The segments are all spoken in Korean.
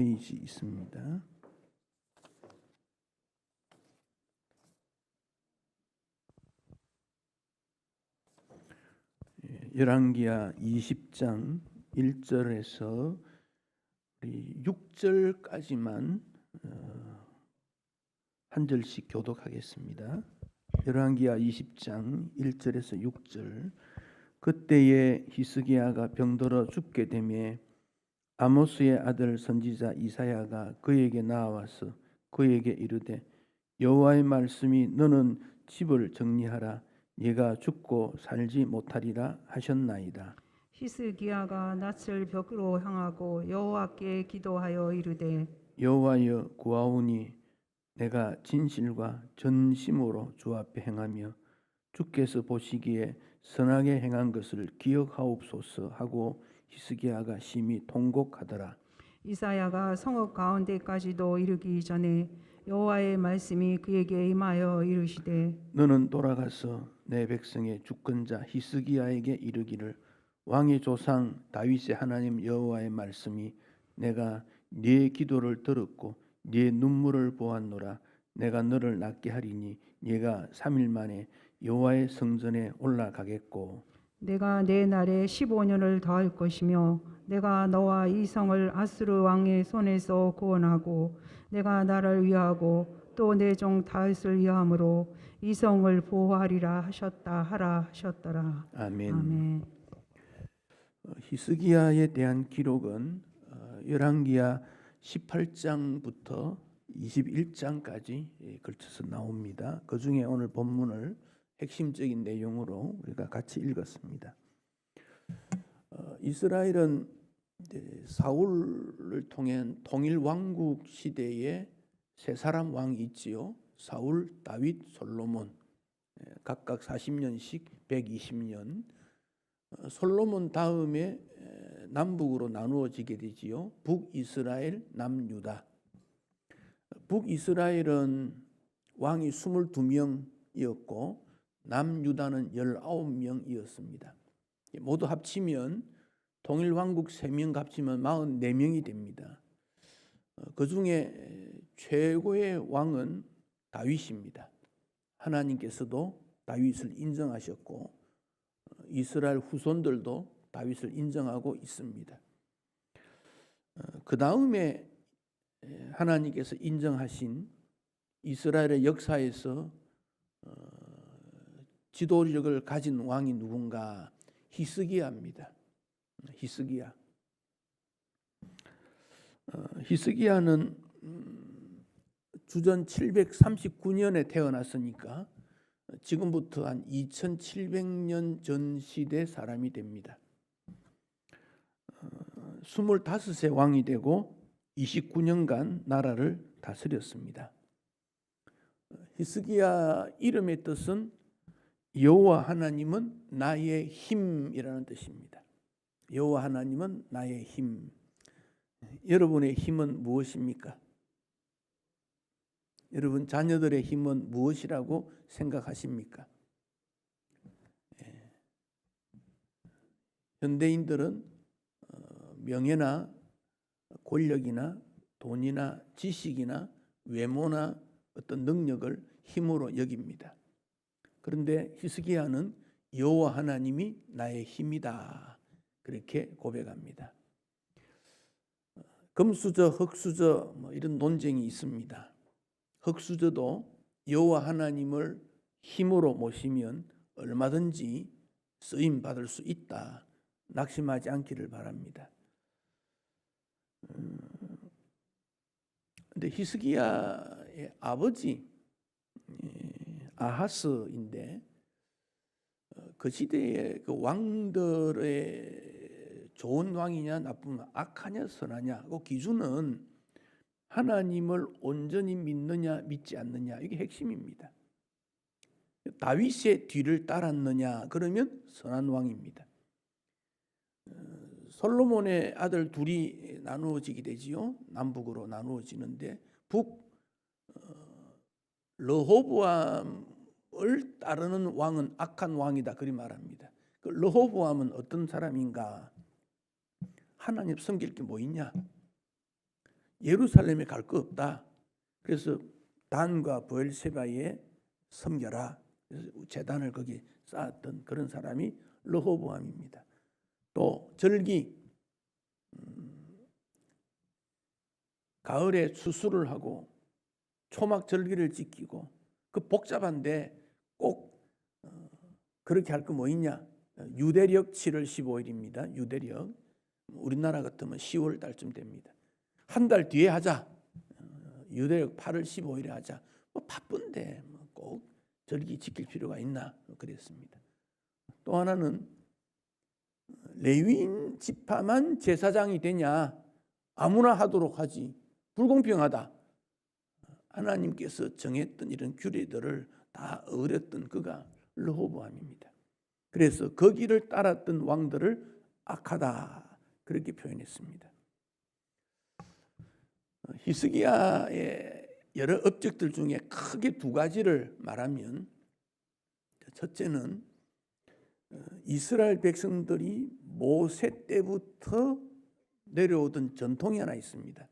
페이지 있습니다. 열왕기하 20장 1절에서 6절까지만 한 절씩 교독하겠습니다. 열왕기하 20장 1절에서 6절. 그때에 히스기야가 병들어 죽게 되매 아모스의 아들 선지자 이사야가 그에게 나와서 그에게 이르되 여호와의 말씀이 너는 집을 정리하라 네가 죽고 살지 못하리라 하셨나이다. 히스기야가 낯을 벽으로 향하고 여호와께 기도하여 이르되 여호와여 구하오니 내가 진실과 전심으로 주 앞에 행하며 주께서 보시기에 선하게 행한 것을 기억하옵소서 하고 히스기야가 심히 통곡하더라. 이사야가 성읍 가운데까지도 이르기 전에 여호와의 말씀이 그에게 임하여 이르시되 너는 돌아가서 내 백성의 주권자 히스기야에게 이르기를 왕의 조상 다윗의 하나님 여호와의 말씀이 내가 네 기도를 들었고 네 눈물을 보았노라. 내가 너를 낫게 하리니 네가 3일 만에 여호와의 성전에 올라가겠고 내가 내 날에 15년을 더할 것이며 내가 너와 이 성을 아수르 왕의 손에서 구원하고 내가 나를 위하고 또 내 종 다윗을 위함으로 이 성을 보호하리라 하셨다 하셨더라. 아멘. 아멘. 히스기야에 대한 기록은 열왕기하 18장부터 21장까지 걸쳐서 나옵니다. 그 중에 오늘 본문을 핵심적인 내용으로 우리가 같이 읽었습니다. 이스라엘은 사울을 통한 통일 왕국 시대에 세 사람 왕이 있지요. 사울, 다윗, 솔로몬, 각각 40년씩 120년. 솔로몬 다음에 남북으로 나누어지게 되지요. 북이스라엘, 남유다. 북이스라엘은 왕이 22명이었고 남유다는 19명이었습니다. 모두 합치면 통일왕국 3명 합치면 44명이 됩니다. 그 중에 최고의 왕은 다윗입니다. 하나님께서도 다윗을 인정하셨고 이스라엘 후손들도 다윗을 인정하고 있습니다. 그 다음에 하나님께서 인정하신 이스라엘의 역사에서 지도력을 가진 왕이 누군가? 히스기야입니다. 히스기야. 히스기야는 주전 739년에 태어났으니까 지금부터 한 2700년 전 시대 사람이 됩니다. 25세 왕이 되고 29년간 나라를 다스렸습니다. 히스기야 이름의 뜻은 여호와 하나님은 나의 힘이라는 뜻입니다. 여호와 하나님은 나의 힘. 여러분의 힘은 무엇입니까? 여러분 자녀들의 힘은 무엇이라고 생각하십니까? 현대인들은 명예나 권력이나 돈이나 지식이나 외모나 어떤 능력을 힘으로 여깁니다. 그런데 히스기야는 여호와 하나님이 나의 힘이다 그렇게 고백합니다. 금수저, 흙수저 이런 논쟁이 있습니다. 흙수저도 여호와 하나님을 힘으로 모시면 얼마든지 쓰임 받을 수 있다. 낙심하지 않기를 바랍니다. 근데 히스기야의 아버지 아하스인데 그 시대의 그 왕들의 좋은 왕이냐 나쁜 왕, 악하냐 선하냐 그 기준은 하나님을 온전히 믿느냐 믿지 않느냐 이게 핵심입니다. 다윗의 뒤를 따랐느냐 그러면 선한 왕입니다. 솔로몬의 아들 둘이 나누어지게 되지요. 남북으로 나누어지는데 르호보암을 따르는 왕은 악한 왕이다 그리 말합니다. 그 르호보암은 어떤 사람인가? 하나님 섬길 게 뭐 있냐? 예루살렘에 갈 거 없다. 그래서 단과 브엘세바에 섬겨라. 그래서 제단을 거기 쌓았던 그런 사람이 르호보암입니다. 또 절기 가을에 추수를 하고 초막 절기를 지키고 그 복잡한데 꼭 그렇게 할 거 뭐 있냐? 유대력 7월 15일입니다. 유대력. 우리나라 같으면 10월 달쯤 됩니다. 한 달 뒤에 하자. 유대력 8월 15일에 하자. 뭐 바쁜데 꼭 절기 지킬 필요가 있나? 그랬습니다. 또 하나는 레위인 지파만 제사장이 되냐? 아무나 하도록 하지. 불공평하다. 하나님께서 정했던 이런 규례들을 다 어겼던 그가 르호보암입니다. 그래서 그 길을 따랐던 왕들을 악하다 그렇게 표현했습니다. 히스기야의 여러 업적들 중에 크게 두 가지를 말하면, 첫째는 이스라엘 백성들이 모세 때부터 내려오던 전통이 하나 있습니다.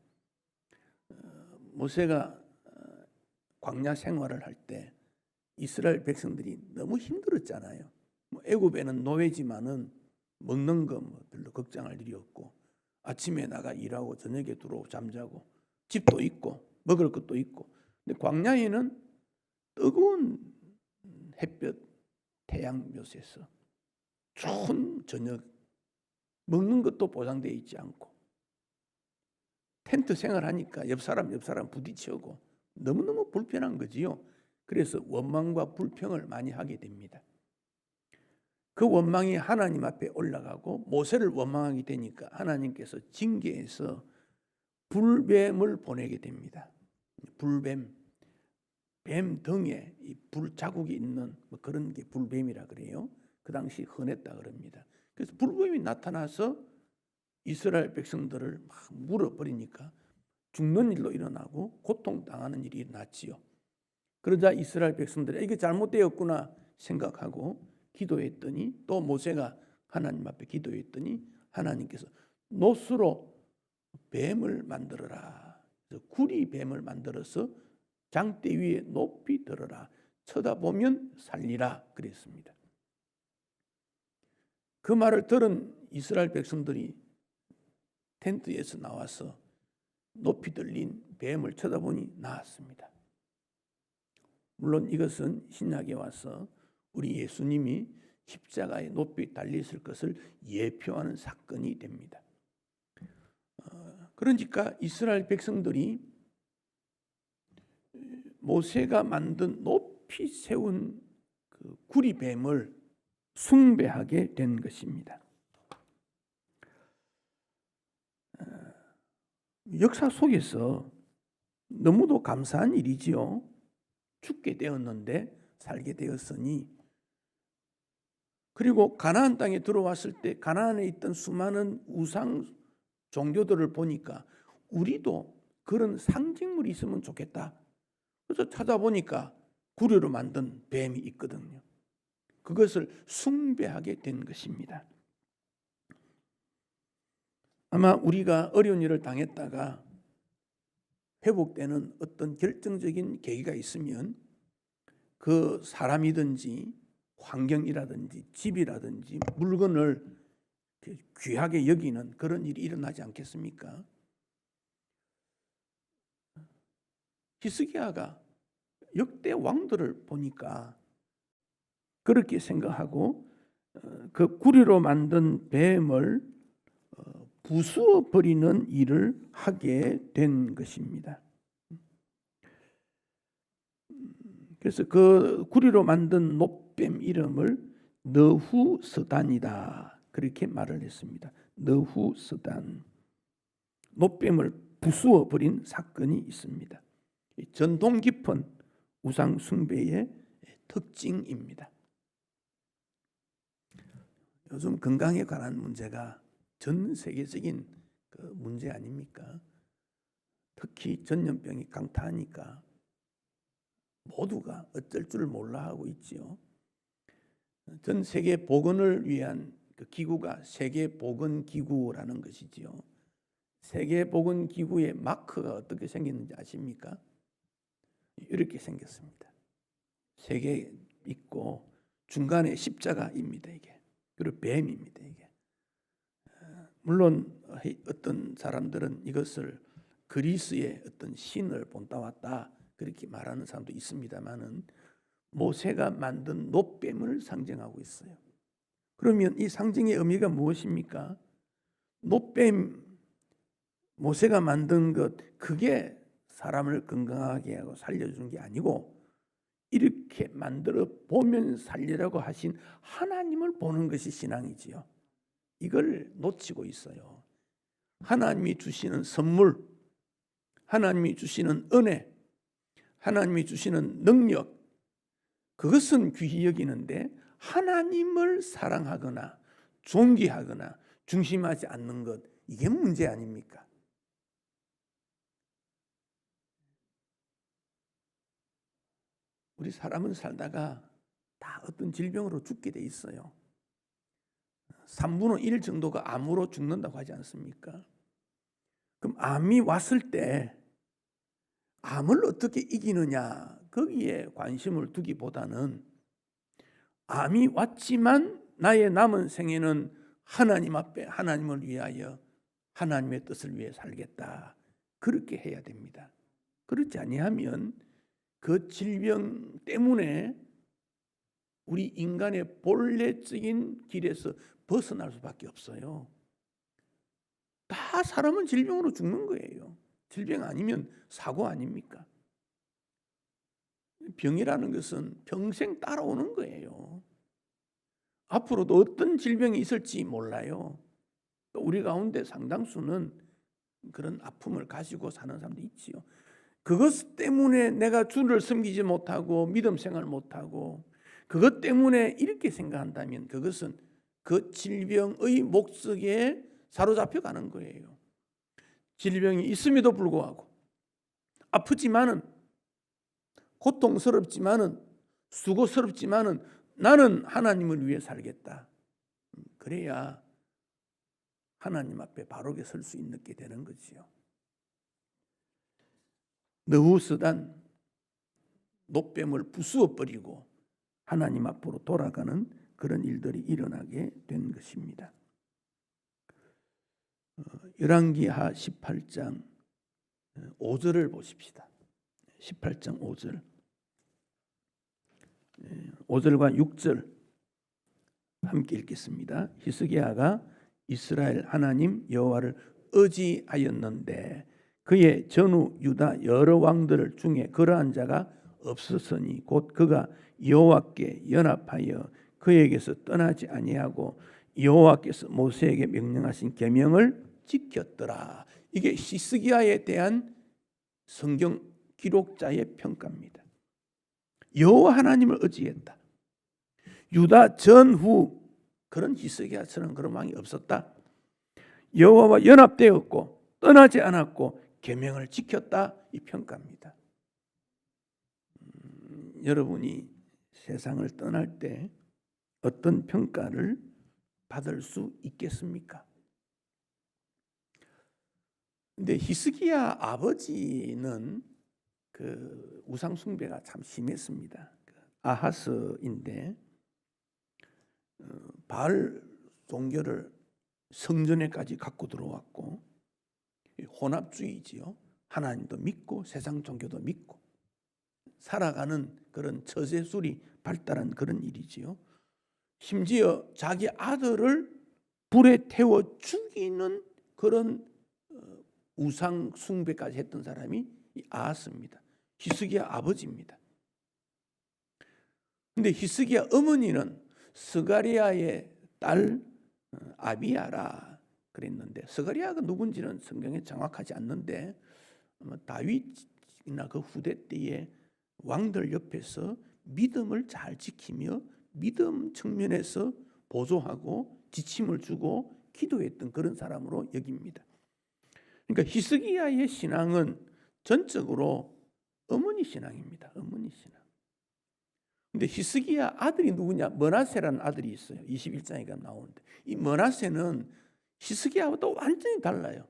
모세가 광야 생활을 할 때 이스라엘 백성들이 너무 힘들었잖아요. 애굽에는 노예지만은 먹는 거 별로 걱정할 일이 없고, 아침에 나가 일하고 저녁에 들어오고 잠자고 집도 있고 먹을 것도 있고. 근데 광야에는 뜨거운 햇볕, 태양 묘세서 좋은 저녁, 먹는 것도 보장되어 있지 않고, 텐트 생활하니까 옆 사람 부딪히고 너무너무 불편한 거지요. 그래서 원망과 불평을 많이 하게 됩니다. 그 원망이 하나님 앞에 올라가고 모세를 원망하게 되니까 하나님께서 징계해서 불뱀을 보내게 됩니다. 불뱀, 뱀 등에 이 불자국이 있는 뭐 그런 게 불뱀이라 그래요. 그 당시 흔했다 그럽니다. 그래서 불뱀이 나타나서 이스라엘 백성들을 막 물어버리니까 죽는 일도 일어나고 고통당하는 일이 일어났지요. 그러자 이스라엘 백성들이 이게 잘못되었구나 생각하고 기도했더니, 또 모세가 하나님 앞에 기도했더니 하나님께서 노스로 뱀을 만들어라. 구리 뱀을 만들어서 장대 위에 높이 들어라. 쳐다보면 살리라 그랬습니다. 그 말을 들은 이스라엘 백성들이 텐트에서 나와서 높이 들린 뱀을 쳐다보니 나았습니다. 물론 이것은 신약에 와서 우리 예수님이 십자가에 높이 달리실 것을 예표하는 사건이 됩니다. 그러니까 이스라엘 백성들이 모세가 만든 높이 세운 그 구리뱀을 숭배하게 된 것입니다. 역사 속에서 너무도 감사한 일이지요. 죽게 되었는데 살게 되었으니, 그리고 가나안 땅에 들어왔을 때 가나안에 있던 수많은 우상 종교들을 보니까 우리도 그런 상징물이 있으면 좋겠다. 그래서 찾아보니까 구리로 만든 뱀이 있거든요. 그것을 숭배하게 된 것입니다. 아마 우리가 어려운 일을 당했다가 회복되는 어떤 결정적인 계기가 있으면 그 사람이든지 환경이라든지 집이라든지 물건을 귀하게 여기는 그런 일이 일어나지 않겠습니까? 히스기야가 역대 왕들을 보니까 그렇게 생각하고 그 구리로 만든 뱀을 부수어 버리는 일을 하게 된 것입니다. 그래서 그 구리로 만든 놋뱀 이름을 너후스단이다 그렇게 말을 했습니다. 너후스단, 놋뱀을 부수어 버린 사건이 있습니다. 전통 깊은 우상 숭배의 특징입니다. 요즘 건강에 관한 문제가 전 세계적인 그 문제 아닙니까? 특히 전염병이 강타하니까 모두가 어쩔 줄 몰라 하고 있지요. 전 세계 보건을 위한 그 기구가 세계보건기구라는 것이지요. 세계보건기구의 마크가 어떻게 생겼는지 아십니까? 이렇게 생겼습니다. 세 개 있고 중간에 십자가입니다. 이게. 그리고 뱀입니다. 이게. 물론 어떤 사람들은 이것을 그리스의 어떤 신을 본따 왔다 그렇게 말하는 사람도 있습니다만은 모세가 만든 놋뱀을 상징하고 있어요. 그러면 이 상징의 의미가 무엇입니까? 놋뱀, 모세가 만든 것, 그게 사람을 건강하게 하고 살려주는 게 아니고 이렇게 만들어 보면 살리라고 하신 하나님을 보는 것이 신앙이지요. 이걸 놓치고 있어요. 하나님이 주시는 선물, 하나님이 주시는 은혜, 하나님이 주시는 능력, 그것은 귀히 여기는데 하나님을 사랑하거나 존귀하거나 중심하지 않는 것, 이게 문제 아닙니까? 우리 사람은 살다가 다 어떤 질병으로 죽게 돼 있어요. 3분의 1 정도가 암으로 죽는다고 하지 않습니까? 그럼 암이 왔을 때 암을 어떻게 이기느냐, 거기에 관심을 두기보다는 암이 왔지만 나의 남은 생애는 하나님 앞에 하나님을 위하여 하나님의 뜻을 위해 살겠다, 그렇게 해야 됩니다. 그렇지 아니하면 그 질병 때문에 우리 인간의 본래적인 길에서 벗어날 수밖에 없어요. 다 사람은 질병으로 죽는 거예요. 질병 아니면 사고 아닙니까? 병이라는 것은 평생 따라오는 거예요. 앞으로도 어떤 질병이 있을지 몰라요. 또 우리 가운데 상당수는 그런 아픔을 가지고 사는 사람도 있지요. 그것 때문에 내가 주를 섬기지 못하고 믿음 생활 못하고 그것 때문에 이렇게 생각한다면 그것은 그 질병의 목적에 사로잡혀 가는 거예요. 질병이 있음에도 불구하고 아프지만은 고통스럽지만은 수고스럽지만은 나는 하나님을 위해 살겠다. 그래야 하나님 앞에 바르게 설 수 있게 되는 거지요. 너우스단 놋뱀을 부수어 버리고 하나님 앞으로 돌아가는 그런 일들이 일어나게 된 것입니다. 열왕기하 18장 5절을 보십시다. 18장 5절. 5절과 6절 함께 읽겠습니다. 히스기야가 이스라엘 하나님 여호와를 의지하였는데 그의 전후 유다 여러 왕들 중에 그러한 자가 없었으니 곧 그가 여호와께 연합하여 그에게서 떠나지 아니하고 여호와께서 모세에게 명령하신 계명을 지켰더라. 이게 히스기야에 대한 성경 기록자의 평가입니다. 여호와 하나님을 의지했다. 유다 전후 그런 히스기야처럼 그런 왕이 없었다. 여호와와 연합되었고 떠나지 않았고 계명을 지켰다, 이 평가입니다. 여러분이 세상을 떠날 때 어떤 평가를 받을 수 있겠습니까? 근데 히스기야 아버지는 그 우상 숭배가 참 심했습니다. 아하스인데 바알 종교를 성전에까지 갖고 들어왔고 혼합주의지요. 하나님도 믿고 세상 종교도 믿고 살아가는 그런 처세술이 발달한 그런 일이지요. 심지어 자기 아들을 불에 태워 죽이는 그런 우상 숭배까지 했던 사람이 아하스입니다. 히스기야 아버지입니다. 근데 히스기야 어머니는 스가리아의 딸 아비야라 그랬는데, 스가리아가 누군지는 성경에 정확하지 않는데 다윗이나 그 후대 때의 왕들 옆에서 믿음을 잘 지키며 믿음 측면에서 보조하고 지침을 주고 기도했던 그런 사람으로 여깁니다. 그러니까 히스기야의 신앙은 전적으로 어머니 신앙입니다. 어머니 신앙. 근데 히스기야 아들이 누구냐? 므낫세라는 아들이 있어요. 21장에 나오는데 이 므낫세는 히스기야와 또 완전히 달라요.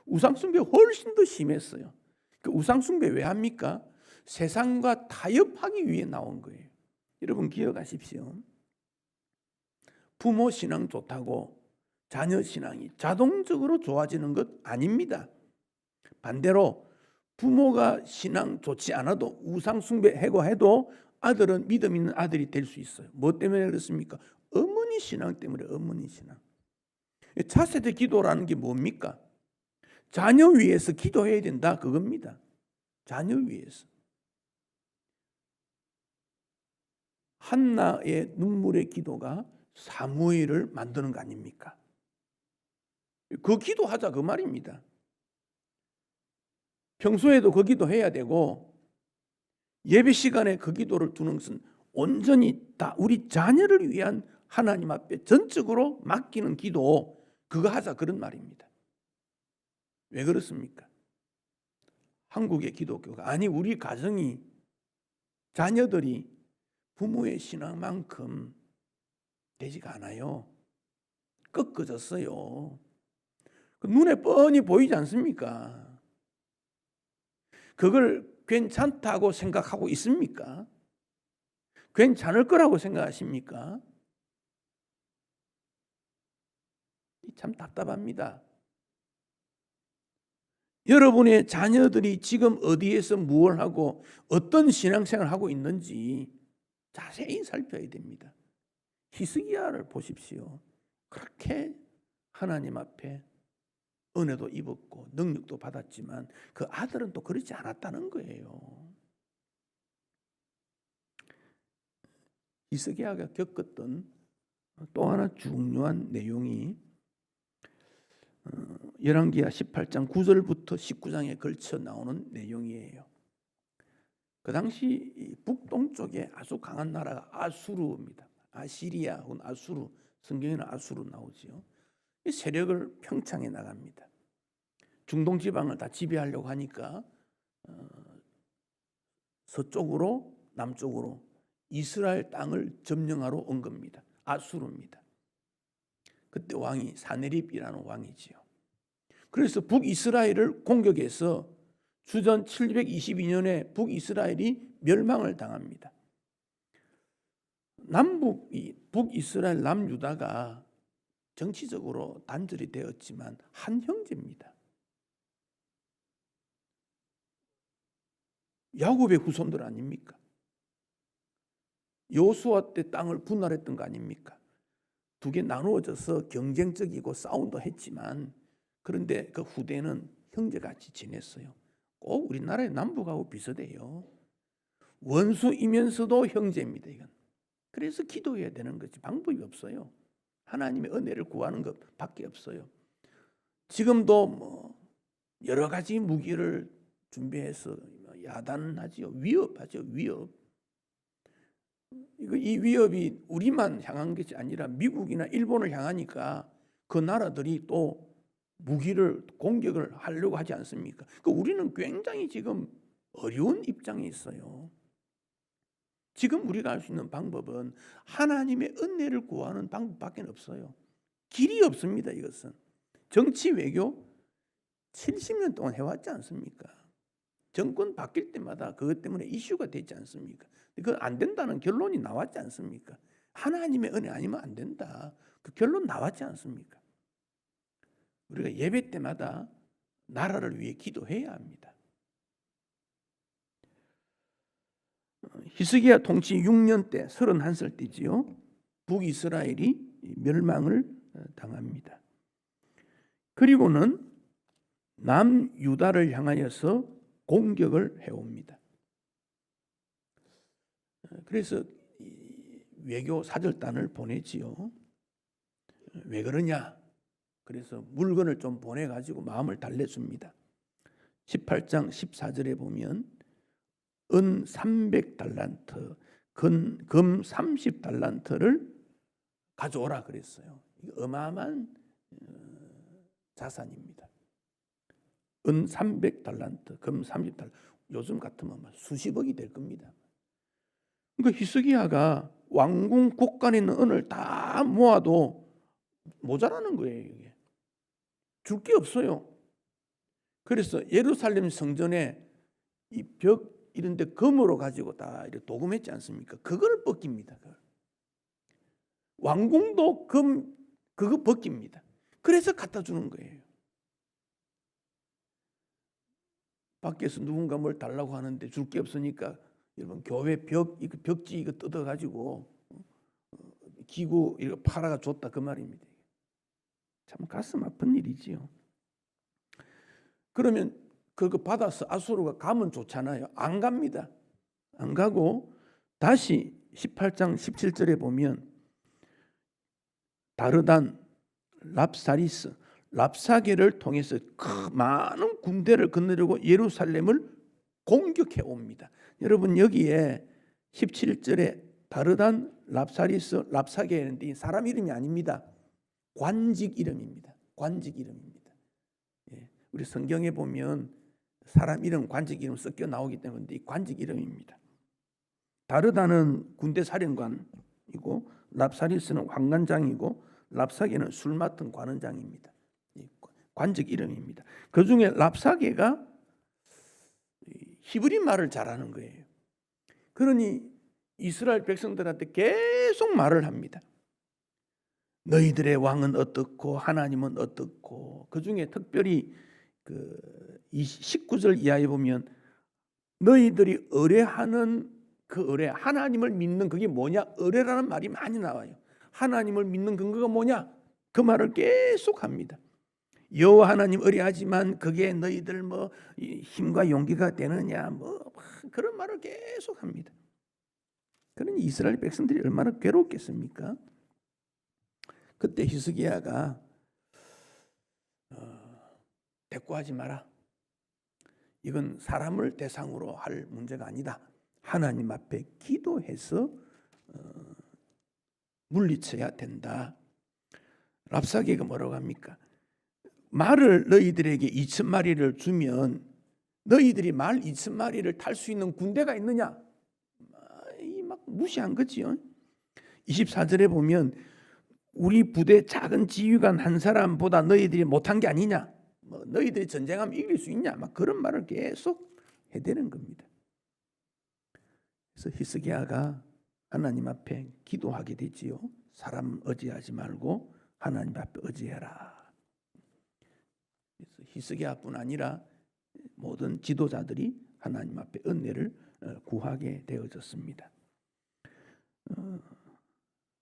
우상숭배 훨씬 더 심했어요. 그 우상숭배 왜 합니까? 세상과 타협하기 위해 나온 거예요. 여러분 기억하십시오. 부모 신앙 좋다고 자녀 신앙이 자동적으로 좋아지는 것 아닙니다. 반대로 부모가 신앙 좋지 않아도 우상숭배 해고 아들은 믿음 있는 아들이 될 수 있어요. 뭐 때문에 그렇습니까? 어머니 신앙 때문에. 어머니 신앙. 차세대 기도라는 게 뭡니까? 자녀 위해서 기도해야 된다 그겁니다. 자녀 위해서. 한나의 눈물의 기도가 사무엘을 만드는 거 아닙니까? 그 기도하자 그 말입니다. 평소에도 그 기도해야 되고 예배 시간에 그 기도를 두는 것은 온전히 다 우리 자녀를 위한 하나님 앞에 전적으로 맡기는 기도, 그거 하자 그런 말입니다. 왜 그렇습니까? 한국의 기독교가 아니 우리 가정이 자녀들이 부모의 신앙만큼 되지가 않아요. 꺾어졌어요. 눈에 뻔히 보이지 않습니까? 그걸 괜찮다고 생각하고 있습니까? 괜찮을 거라고 생각하십니까? 참 답답합니다. 여러분의 자녀들이 지금 어디에서 무엇을 하고 어떤 신앙생활을 하고 있는지 자세히 살펴야 됩니다. 히스기야를 보십시오. 그렇게 하나님 앞에 은혜도 입었고 능력도 받았지만 그 아들은 또 그렇지 않았다는 거예요. 히스기야가 겪었던 또 하나 중요한 내용이 열왕기하 18장 9절부터 19장에 걸쳐 나오는 내용이에요. 그 당시 북동쪽에 아주 강한 나라가 아수르입니다. 아시리아 혹은 아수르, 성경에는 아수르 나오지요. 이 세력을 평창해 나갑니다. 중동 지방을 다 지배하려고 하니까 서쪽으로 남쪽으로 이스라엘 땅을 점령하러 온 겁니다. 아수르입니다. 그때 왕이 사네립이라는 왕이지요. 그래서 북이스라엘을 공격해서 주전 722년에 북이스라엘이 멸망을 당합니다. 북이스라엘 남유다가 정치적으로 단절이 되었지만 한 형제입니다. 야곱의 후손들 아닙니까? 여호수아 때 땅을 분할했던 거 아닙니까? 두 개 나누어져서 경쟁적이고 싸움도 했지만 그런데 그 후대는 형제같이 지냈어요. 꼭 우리나라의 남북하고 비슷해요. 원수이면서도 형제입니다. 이건. 그래서 기도해야 되는 거지 방법이 없어요. 하나님의 은혜를 구하는 것밖에 없어요. 지금도 뭐 여러 가지 무기를 준비해서 야단하지요. 위협하죠. 위협. 이 위협이 우리만 향한 것이 아니라 미국이나 일본을 향하니까 그 나라들이 또 무기를 공격을 하려고 하지 않습니까? 우리는 굉장히 지금 어려운 입장에 있어요. 지금 우리가 할 수 있는 방법은 하나님의 은혜를 구하는 방법밖에 없어요. 길이 없습니다. 이것은 정치 외교 70년 동안 해왔지 않습니까? 정권 바뀔 때마다 그것 때문에 이슈가 되지 않습니까? 그건 안 된다는 결론이 나왔지 않습니까? 하나님의 은혜 아니면 안 된다. 그 결론 나왔지 않습니까? 우리가 예배 때마다 나라를 위해 기도해야 합니다. 히스기야 통치 6년 때 31살 때지요. 북이스라엘이 멸망을 당합니다. 그리고는 남유다를 향하여서 공격을 해옵니다. 그래서 외교 사절단을 보내지요. 왜 그러냐? 그래서 물건을 좀 보내가지고 마음을 달래줍니다. 18장 14절에 보면 은 300달란트, 금 30달란트를 가져오라 그랬어요. 어마어마한 자산입니다. 은 300달란트, 금 30달란트. 요즘 같으면 수십억이 될 겁니다. 그러니까 히스기야가 왕궁 곳간에 있는 은을 다 모아도 모자라는 거예요. 이게. 줄 게 없어요. 그래서 예루살렘 성전에 이 벽 이런 데 금으로 가지고 다 이렇게 도금했지 않습니까? 그걸 벗깁니다. 그걸. 왕궁도 금 그거 벗깁니다. 그래서 갖다 주는 거예요. 밖에서 누군가 뭘 달라고 하는데 줄 게 없으니까 여러분 교회 벽지 이거 뜯어 가지고 기구 이거 팔아가 줬다 그 말입니다. 참 가슴 아픈 일이지요. 그러면 그거 받아서 아수르가 가면 좋잖아요. 안 갑니다. 안 가고 다시 18장 17절에 보면 다르단, 랍사리스, 랍사게를 통해서 많은 군대를 거느리고 예루살렘을 공격해 옵니다. 여러분 여기에 17절에 다르단, 랍사리스, 랍사게인데 사람 이름이 아닙니다. 관직 이름입니다. 관직 이름입니다. 예, 우리 성경에 보면 사람 이름, 관직 이름 섞여 나오기 때문에 이 관직 이름입니다. 다르다는 군대 사령관이고 랍사리스는 환관장이고 랍사게는 술 맡은 관원장입니다. 관직 이름입니다. 그 중에 랍사게가 히브리 말을 잘하는 거예요. 그러니 이스라엘 백성들한테 계속 말을 합니다. 너희들의 왕은 어떻고 하나님은 어떻고, 그 중에 특별히 이 19절 이하에 보면 너희들이 의뢰하는 그 의뢰, 하나님을 믿는 그게 뭐냐? 의뢰라는 말이 많이 나와요. 하나님을 믿는 근거가 뭐냐? 그 말을 계속 합니다. 여호와 하나님 의뢰하지만 그게 너희들 뭐 힘과 용기가 되느냐? 뭐 그런 말을 계속 합니다. 그러니 이스라엘 백성들이 얼마나 괴롭겠습니까? 그때 히스기야가 대꾸하지 마라. 이건 사람을 대상으로 할 문제가 아니다. 하나님 앞에 기도해서 물리쳐야 된다. 랍사게가 뭐라고 합니까? 말을 너희들에게 2,000마리를 주면 너희들이 말 2,000마리를 탈 수 있는 군대가 있느냐? 막 무시한 거지요. 24절에 보면 우리 부대 작은 지휘관 한 사람보다 너희들이 못한 게 아니냐? 뭐 너희들이 전쟁하면 이길 수 있냐? 막 그런 말을 계속 해대는 겁니다. 그래서 히스기야가 하나님 앞에 기도하게 되지요. 사람 의지하지 말고 하나님 앞에 의지해라. 그래서 히스기야뿐 아니라 모든 지도자들이 하나님 앞에 은혜를 구하게 되어졌습니다.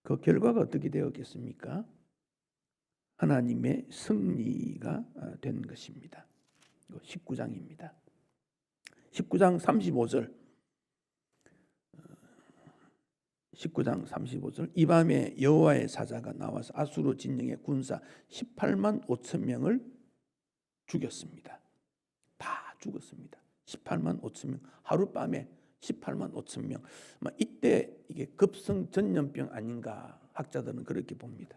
그 결과가 어떻게 되었겠습니까? 하나님의 승리가 된 것입니다. 19장입니다. 19장 35절. 19장 35절. 이 밤에 여호와의 사자가 나와서 아수르 진영의 군사 18만 5천 명을 죽였습니다. 다 죽었습니다. 18만 5천 명. 하룻밤에 18만 5천 명. 이때 이게 급성 전염병 아닌가 학자들은 그렇게 봅니다.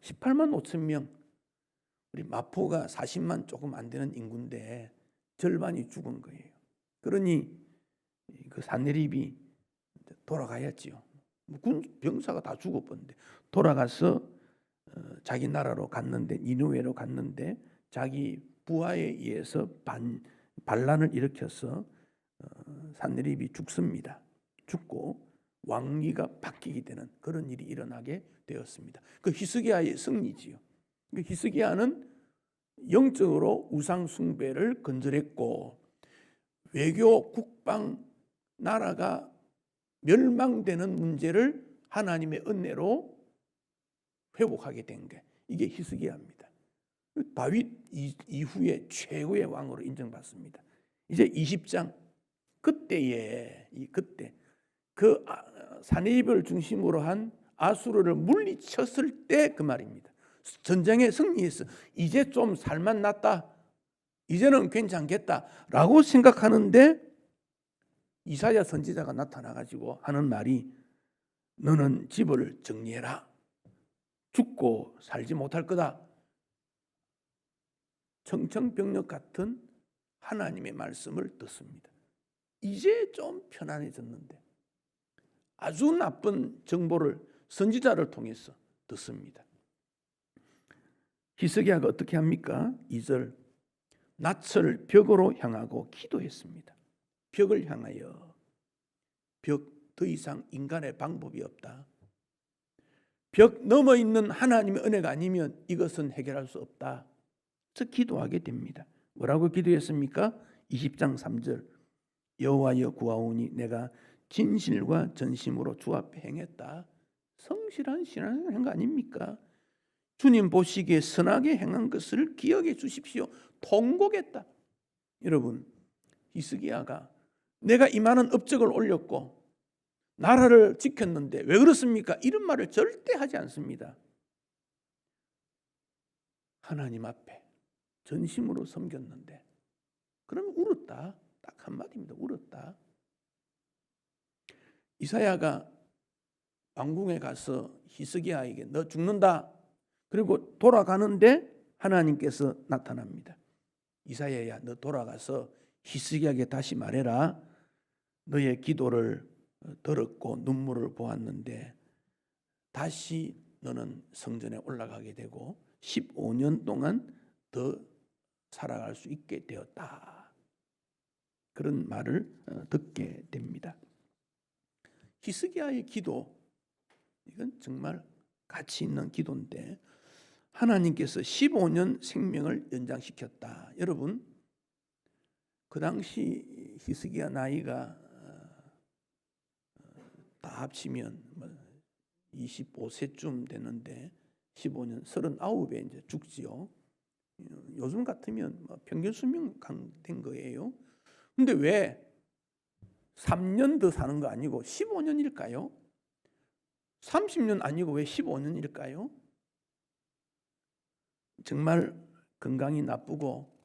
18만 5천 명. 우리 마포가 40만 조금 안 되는 인구인데 절반이 죽은 거예요. 그러니 그 산헤립이 돌아가야지요. 군 병사가 다 죽어버렸는데 돌아가서 자기 나라로 갔는데 니느웨로 갔는데 자기 부하에 의해서 반란을 일으켜서 산헤립이 죽습니다. 죽고 왕위가 바뀌게 되는 그런 일이 일어나게 되었습니다. 그 히스기야의 승리지요. 그 히스기야는 영적으로 우상 숭배를 건절했고 외교 국방 나라가 멸망되는 문제를 하나님의 은혜로 회복하게 된 게 이게 히스기야입니다. 다윗 이후에 최고의 왕으로 인정받습니다. 이제 20장 그때 그 산헤립을 중심으로 한 아수르를 물리쳤을 때 그 말입니다. 전쟁에 승리했어. 이제 좀 살만 났다. 이제는 괜찮겠다라고 생각하는데 이사야 선지자가 나타나가지고 하는 말이 너는 집을 정리해라. 죽고 살지 못할 거다. 청천벽력 같은 하나님의 말씀을 듣습니다. 이제 좀 편안해졌는데 아주 나쁜 정보를 선지자를 통해서 듣습니다. 히스기야가 어떻게 합니까? 2절 낯을 벽으로 향하고 기도했습니다. 벽을 향하여. 벽, 더 이상 인간의 방법이 없다. 벽 넘어 있는 하나님의 은혜가 아니면 이것은 해결할 수 없다. 그래서 기도하게 됩니다. 뭐라고 기도했습니까? 20장 3절. 여호와여 구하오니 내가 진실과 전심으로 주 앞에 행했다. 성실한 신앙을 한 거 아닙니까? 주님 보시기에 선하게 행한 것을 기억해 주십시오. 통곡했다. 여러분, 히스기야가 내가 이 많은 업적을 올렸고 나라를 지켰는데 왜 그렇습니까? 이런 말을 절대 하지 않습니다. 하나님 앞에 전심으로 섬겼는데 그러면 울었다. 딱 한마디입니다. 울었다. 이사야가 왕궁에 가서 히스기야에게 너 죽는다. 그리고 돌아가는데 하나님께서 나타납니다. 이사야야, 너 돌아가서 히스기야에게 다시 말해라. 너의 기도를 들었고 눈물을 보았는데 다시 너는 성전에 올라가게 되고 15년 동안 더 살아갈 수 있게 되었다. 그런 말을 듣게 됩니다. 히스기야의 기도, 이건 정말 가치 있는 기도인데 하나님께서 15년 생명을 연장시켰다. 여러분, 그 당시 히스기야 나이가 다 합치면 25세쯤 되는데 15년 39에 이제 죽지요. 요즘 같으면 평균 수명 된 거예요. 근데 왜 3년 더 사는 거 아니고 15년일까요? 30년 아니고 왜 15년일까요? 정말 건강이 나쁘고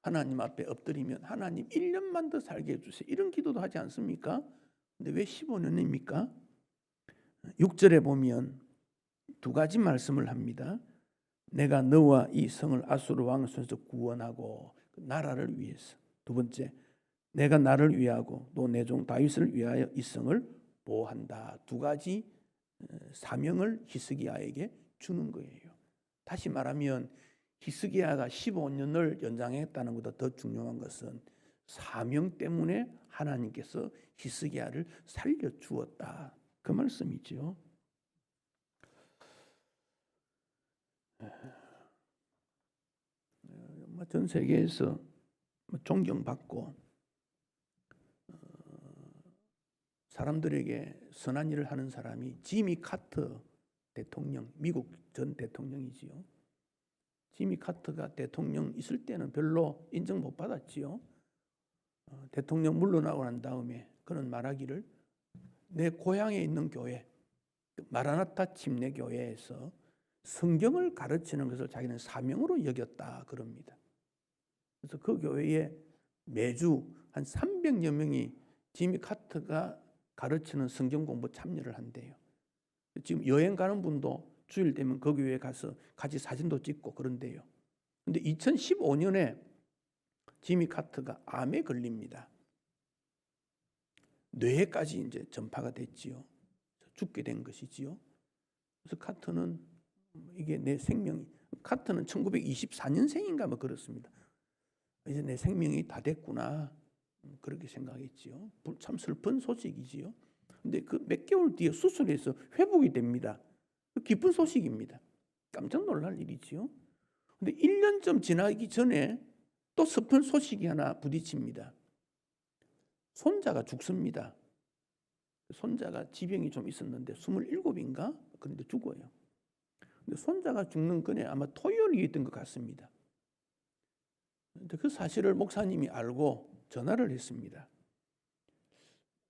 하나님 앞에 엎드리면 하나님 1년만 더 살게 해주세요. 이런 기도도 하지 않습니까? 근데 왜 15년입니까? 6절에 보면 두 가지 말씀을 합니다. 내가 너와 이 성을 아수르 왕의 손에서 구원하고 나라를 위해서. 두 번째, 내가 나를 위하고 또 내 종 다윗을 위하여 이 성을 보호한다. 두 가지 사명을 히스기야에게 주는 거예요. 다시 말하면 히스기야가 15년을 연장했다는 것보다 더 중요한 것은 사명 때문에 하나님께서 히스기야를 살려주었다. 그 말씀이죠. 전 세계에서 존경받고 사람들에게 선한 일을 하는 사람이 지미 카터 대통령, 미국 전 대통령이지요. 지미 카터가 대통령 있을 때는 별로 인정 못 받았지요. 대통령 물러나고 난 다음에 그는 말하기를 내 고향에 있는 교회, 마라나타 침례교회에서 성경을 가르치는 것을 자기는 사명으로 여겼다 그럽니다. 그래서 그 교회에 매주 한 300여 명이 지미 카터가 가르치는 성경 공부 참여를 한대요. 지금 여행 가는 분도 주일 되면 그 교회에 가서 같이 사진도 찍고 그런데요. 근데 2015년에 지미 카터가 암에 걸립니다. 뇌에까지 이제 전파가 됐지요. 죽게 된 것이지요. 그래서 카터는 이게 내 생명이, 카터는 1924년생인가 뭐 그렇습니다. 이제 내 생명이 다 됐구나 그렇게 생각했지요. 참 슬픈 소식이지요. 근데 그 몇 개월 뒤에 수술해서 회복이 됩니다. 기쁜 소식입니다. 깜짝 놀랄 일이지요. 근데 1년쯤 지나기 전에 또 슬픈 소식이 하나 부딪힙니다. 손자가 죽습니다. 손자가 지병이 좀 있었는데 27인가? 그런데 죽어요. 근데 손자가 죽는 건에 아마 토요일이었던 것 같습니다. 근데 그 사실을 목사님이 알고 전화를 했습니다.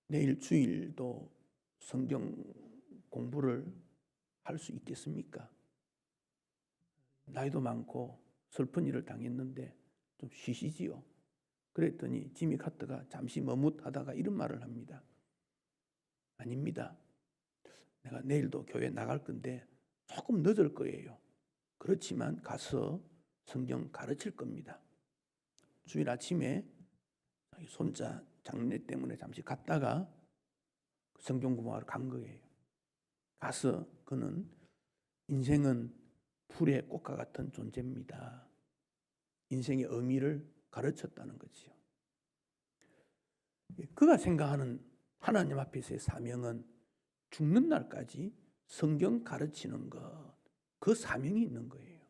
내일 주일도 성경 공부를 할 수 있겠습니까? 나이도 많고 슬픈 일을 당했는데 좀 쉬시지요. 그랬더니 지미 카터가 잠시 머뭇하다가 이런 말을 합니다. 아닙니다. 내가 내일도 교회 나갈 건데 조금 늦을 거예요. 그렇지만 가서 성경 가르칠 겁니다. 주일 아침에 손자 장례 때문에 잠시 갔다가 성경 공부하러 간 거예요. 가서 그는 인생은 풀의 꽃과 같은 존재입니다. 인생의 의미를 가르쳤다는 거지요. 그가 생각하는 하나님 앞에서의 사명은 죽는 날까지 성경 가르치는 것, 그 사명이 있는 거예요.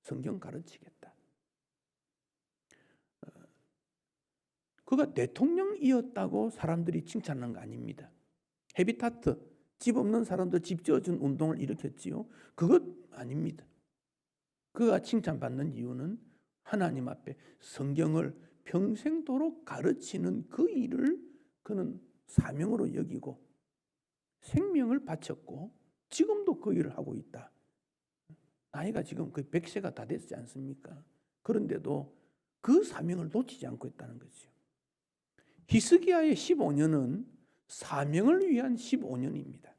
성경 가르치겠다. 그가 대통령이었다고 사람들이 칭찬하는 거 아닙니다. 헤비타트, 집 없는 사람들 집 지어준 운동을 일으켰지요. 그것 아닙니다. 그가 칭찬받는 이유는 하나님 앞에 성경을 평생도록 가르치는 그 일을 그는 사명으로 여기고 생명을 바쳤고 지금도 그 일을 하고 있다. 나이가 지금 거의 100세가 다 됐지 않습니까? 그런데도 그 사명을 놓치지 않고 있다는 거죠. 히스기야의 15년은 사명을 위한 15년입니다.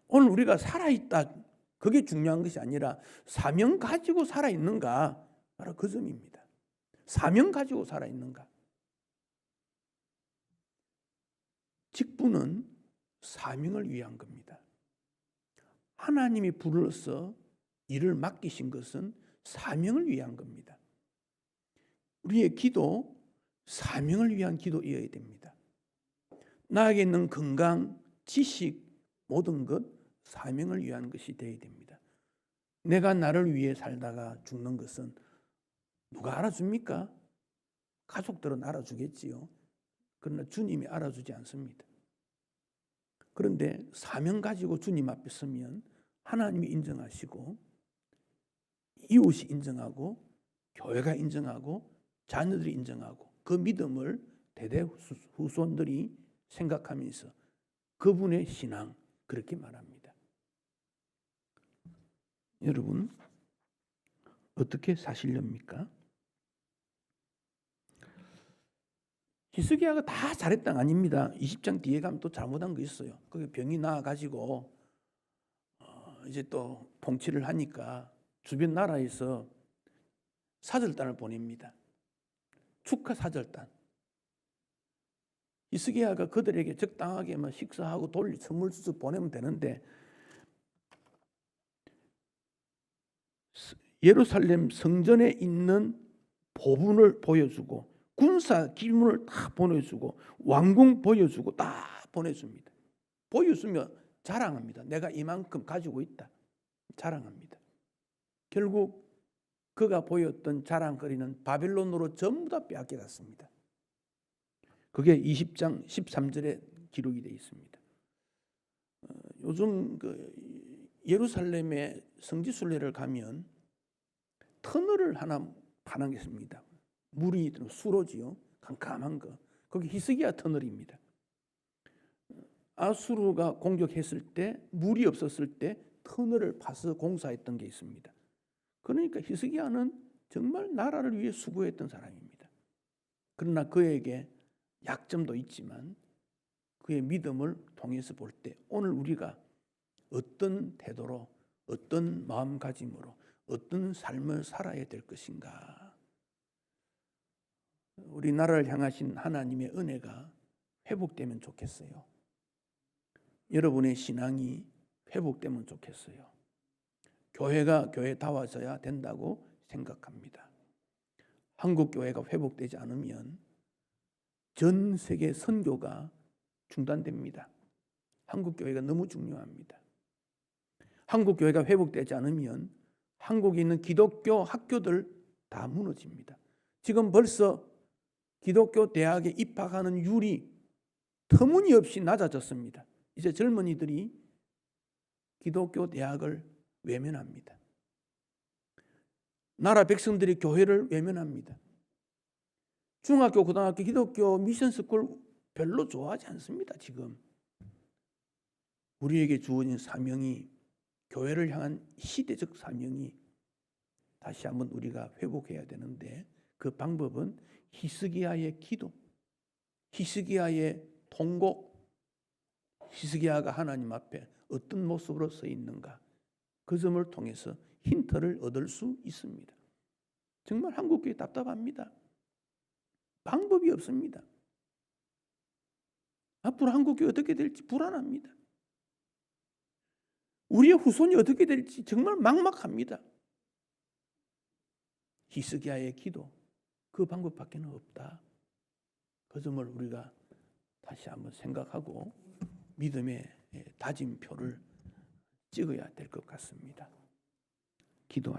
오늘 우리가 살아있다, 그게 중요한 것이 아니라 사명 가지고 살아있는가, 바로 그 점입니다. 사명 가지고 살아있는가. 직분은 사명을 위한 겁니다. 하나님이 불러서 일을 맡기신 것은 사명을 위한 겁니다. 우리의 기도, 사명을 위한 기도이어야 됩니다. 나에게 있는 건강, 지식, 모든 것 사명을 위한 것이 되어야 됩니다. 내가 나를 위해 살다가 죽는 것은 누가 알아줍니까? 가족들은 알아주겠지요. 그러나 주님이 알아주지 않습니다. 그런데 사명 가지고 주님 앞에 서면 하나님이 인정하시고 이웃이 인정하고 교회가 인정하고 자녀들이 인정하고 그 믿음을 대대 후손들이 생각하면서 그분의 신앙, 그렇게 말합니다. 여러분, 어떻게 사시렵니까? 히스기야가 다 잘했던 거 아닙니다. 20장 뒤에 가면 또 잘못한 거 있어요. 거기 병이 나가지고 이제 또 통치를 하니까 주변 나라에서 사절단을 보냅니다. 축하 사절단. 히스기야가 그들에게 적당하게 식사하고 선물 주스 보내면 되는데 예루살렘 성전에 있는 보분을 보여주고 군사 기물을 다 보내주고 왕궁 보여주고 다 보내줍니다. 보여주면 자랑합니다. 내가 이만큼 가지고 있다. 자랑합니다. 결국 그가 보였던 자랑거리는 바벨론으로 전부 다 빼앗겨갔습니다. 그게 20장 13절에 기록이 되어 있습니다. 요즘 예루살렘의 성지순례를 가면 터널을 하나 파는 게 있습니다. 물이 수로지요. 캄캄한 거. 거기 히스기야 터널입니다. 아수르가 공격했을 때 물이 없었을 때 터널을 파서 공사했던 게 있습니다. 그러니까 히스기야는 정말 나라를 위해 수고했던 사람입니다. 그러나 그에게 약점도 있지만 그의 믿음을 통해서 볼 때 오늘 우리가 어떤 태도로 어떤 마음가짐으로 어떤 삶을 살아야 될 것인가. 우리나라를 향하신 하나님의 은혜가 회복되면 좋겠어요. 여러분의 신앙이 회복되면 좋겠어요. 교회가 교회다워져야 된다고 생각합니다. 한국 교회가 회복되지 않으면 전 세계 선교가 중단됩니다. 한국 교회가 너무 중요합니다. 한국 교회가 회복되지 않으면 한국에 있는 기독교 학교들 다 무너집니다. 지금 벌써 기독교 대학에 입학하는 율이 터무니없이 낮아졌습니다. 이제 젊은이들이 기독교 대학을 외면합니다. 나라 백성들이 교회를 외면합니다. 중학교, 고등학교 기독교 미션스쿨 별로 좋아하지 않습니다. 지금 우리에게 주어진 사명이 교회를 향한 시대적 사명이 다시 한번 우리가 회복해야 되는데 그 방법은 히스기야의 기도, 히스기야의 통곡, 히스기야가 하나님 앞에 어떤 모습으로 서 있는가, 그 점을 통해서 힌트를 얻을 수 있습니다. 정말 한국교회 답답합니다. 방법이 없습니다. 앞으로 한국교회 어떻게 될지 불안합니다. 우리의 후손이 어떻게 될지 정말 막막합니다. 히스기야의 기도, 그 방법밖에는 없다. 그 점을 우리가 다시 한번 생각하고 믿음의 다짐표를 찍어야 될 것 같습니다.